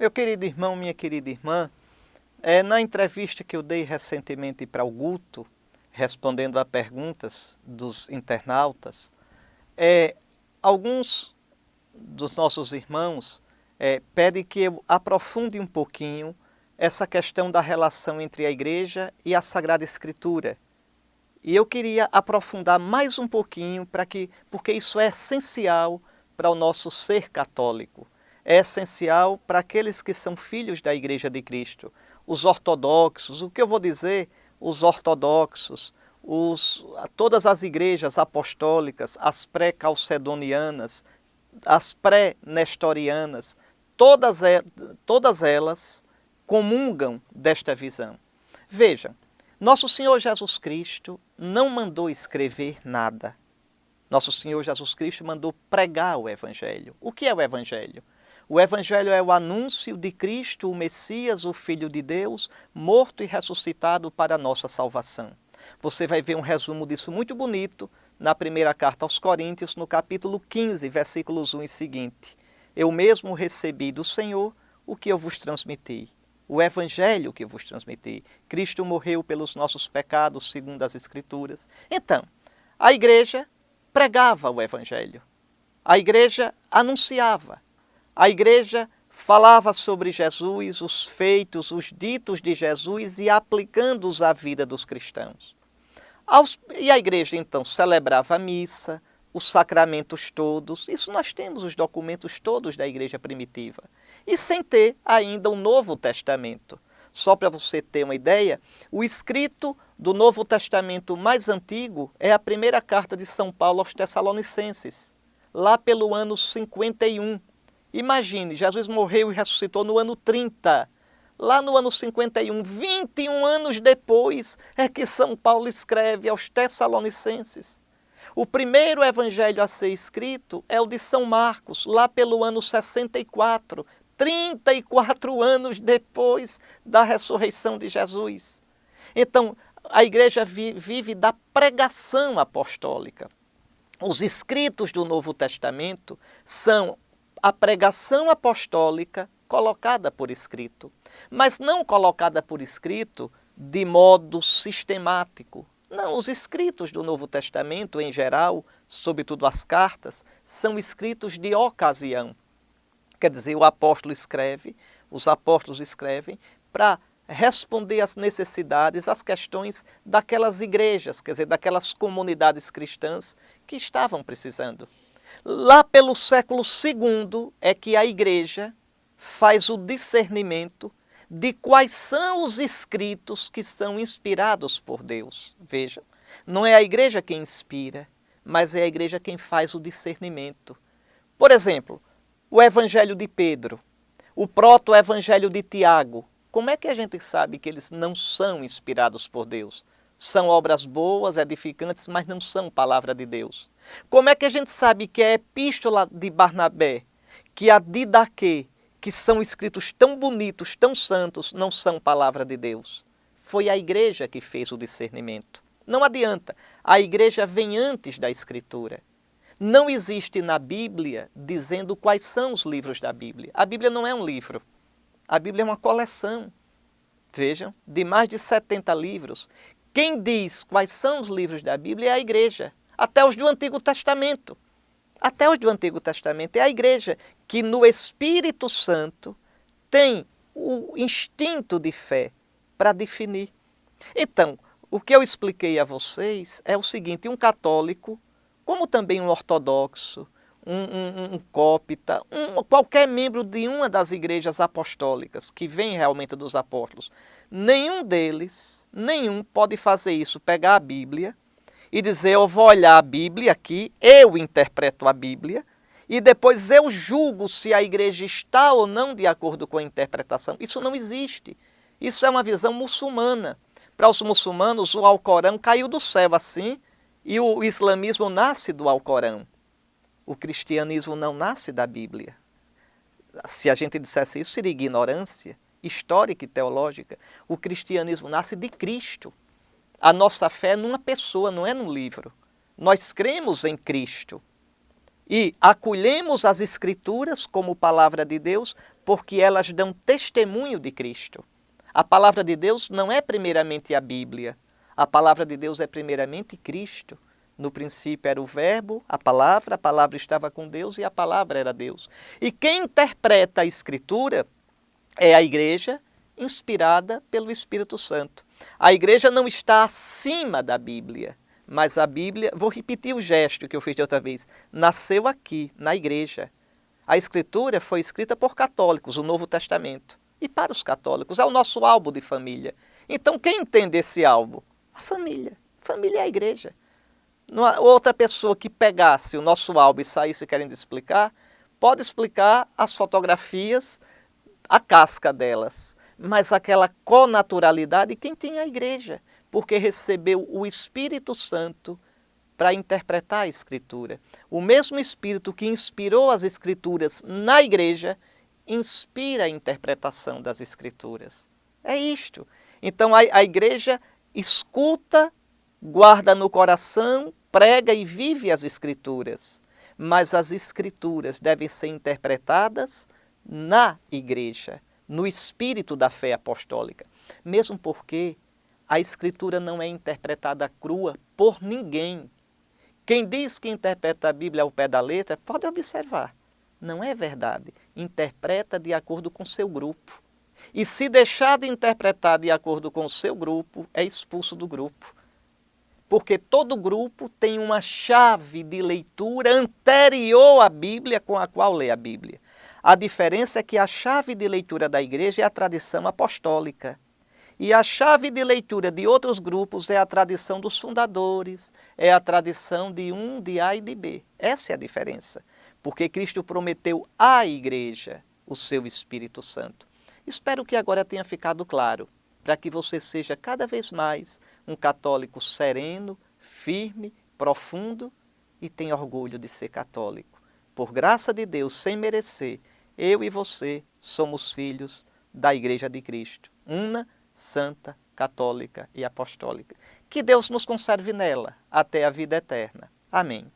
Meu querido irmão, minha querida irmã, na entrevista que eu dei recentemente para o Guto, respondendo a perguntas dos internautas, alguns dos nossos irmãos pedem que eu aprofunde um pouquinho essa questão da relação entre a Igreja e a Sagrada Escritura. E eu queria aprofundar mais um pouquinho porque isso é essencial para o nosso ser católico. É essencial para aqueles que são filhos da Igreja de Cristo. Os ortodoxos, o que eu vou dizer? Os ortodoxos, todas as igrejas apostólicas, as pré-calcedonianas, as pré-nestorianas, todas elas comungam desta visão. Vejam, nosso Senhor Jesus Cristo não mandou escrever nada. Nosso Senhor Jesus Cristo mandou pregar o Evangelho. O que é o Evangelho? O Evangelho é o anúncio de Cristo, o Messias, o Filho de Deus, morto e ressuscitado para a nossa salvação. Você vai ver um resumo disso muito bonito na primeira carta aos Coríntios, no capítulo 15, versículos 1 e seguinte. Eu mesmo recebi do Senhor o que eu vos transmiti. O Evangelho que vos transmiti. Cristo morreu pelos nossos pecados, segundo as Escrituras. Então, a igreja pregava o Evangelho. A igreja anunciava. A igreja falava sobre Jesus, os feitos, os ditos de Jesus e aplicando-os à vida dos cristãos. E a igreja, então, celebrava a missa, os sacramentos todos. Isso nós temos os documentos todos da igreja primitiva. E sem ter ainda o Novo Testamento. Só para você ter uma ideia, o escrito do Novo Testamento mais antigo é a primeira carta de São Paulo aos Tessalonicenses, lá pelo ano 51. Imagine, Jesus morreu e ressuscitou no ano 30. Lá no ano 51, 21 anos depois, é que São Paulo escreve aos Tessalonicenses. O primeiro evangelho a ser escrito é o de São Marcos, lá pelo ano 64, 34 anos depois da ressurreição de Jesus. Então, a igreja vive da pregação apostólica. Os escritos do Novo Testamento são a pregação apostólica colocada por escrito, mas não colocada por escrito de modo sistemático. Não, os escritos do Novo Testamento, em geral, sobretudo as cartas, são escritos de ocasião. Quer dizer, o apóstolo escreve, os apóstolos escrevem para responder às necessidades, às questões daquelas igrejas, quer dizer, daquelas comunidades cristãs que estavam precisando. Lá pelo século II é que a igreja faz o discernimento de quais são os escritos que são inspirados por Deus. Vejam, não é a igreja quem inspira, mas é a igreja quem faz o discernimento. Por exemplo, o Evangelho de Pedro, o proto-evangelho de Tiago. Como é que a gente sabe que eles não são inspirados por Deus? São obras boas, edificantes, mas não são palavra de Deus. Como é que a gente sabe que a epístola de Barnabé, que a Didaquê, que são escritos tão bonitos, tão santos, não são palavra de Deus? Foi a igreja que fez o discernimento. Não adianta, a igreja vem antes da Escritura. Não existe na Bíblia dizendo quais são os livros da Bíblia. A Bíblia não é um livro. A Bíblia é uma coleção, vejam, de mais de 70 livros. Quem diz quais são os livros da Bíblia é a igreja, até os do Antigo Testamento. Até os do Antigo Testamento é a igreja que no Espírito Santo tem o instinto de fé para definir. Então, o que eu expliquei a vocês é o seguinte: um católico, como também um ortodoxo, um cópita, qualquer membro de uma das igrejas apostólicas que vem realmente dos apóstolos, nenhum pode fazer isso, pegar a Bíblia e dizer: eu vou olhar a Bíblia aqui, eu interpreto a Bíblia e depois eu julgo se a igreja está ou não de acordo com a interpretação. Isso não existe. Isso é uma visão muçulmana. Para os muçulmanos, o Alcorão caiu do céu assim, e o islamismo nasce do Alcorão. O cristianismo não nasce da Bíblia. Se a gente dissesse isso, seria ignorância histórica e teológica. O cristianismo nasce de Cristo. A nossa fé é numa pessoa, não é num livro. Nós cremos em Cristo e acolhemos as Escrituras como palavra de Deus porque elas dão testemunho de Cristo. A palavra de Deus não é primeiramente a Bíblia. A palavra de Deus é primeiramente Cristo. No princípio era o Verbo, a palavra estava com Deus e a palavra era Deus. E quem interpreta a Escritura é a igreja inspirada pelo Espírito Santo. A igreja não está acima da Bíblia, mas a Bíblia, vou repetir o gesto que eu fiz de outra vez, nasceu aqui, na igreja. A Escritura foi escrita por católicos, o Novo Testamento. E para os católicos, é o nosso álbum de família. Então quem entende esse álbum? A família. Família é a igreja. Outra pessoa que pegasse o nosso álbum e saísse querendo explicar, pode explicar as fotografias, a casca delas, mas aquela connaturalidade quem tem é a igreja, porque recebeu o Espírito Santo para interpretar a Escritura. O mesmo Espírito que inspirou as Escrituras na igreja, inspira a interpretação das Escrituras. É isto. Então a igreja escuta, guarda no coração, prega e vive as Escrituras. Mas as Escrituras devem ser interpretadas na igreja, no espírito da fé apostólica. Mesmo porque a Escritura não é interpretada crua por ninguém. Quem diz que interpreta a Bíblia ao pé da letra, pode observar, não é verdade. Interpreta de acordo com seu grupo. E se deixar de interpretar de acordo com o seu grupo, é expulso do grupo. Porque todo grupo tem uma chave de leitura anterior à Bíblia com a qual lê a Bíblia. A diferença é que a chave de leitura da igreja é a tradição apostólica. E a chave de leitura de outros grupos é a tradição dos fundadores, é a tradição de um, de A e de B. Essa é a diferença. Porque Cristo prometeu à igreja o seu Espírito Santo. Espero que agora tenha ficado claro, para que você seja cada vez mais um católico sereno, firme, profundo e tenha orgulho de ser católico. Por graça de Deus, sem merecer, eu e você somos filhos da Igreja de Cristo, una, santa, católica e apostólica. Que Deus nos conserve nela até a vida eterna. Amém.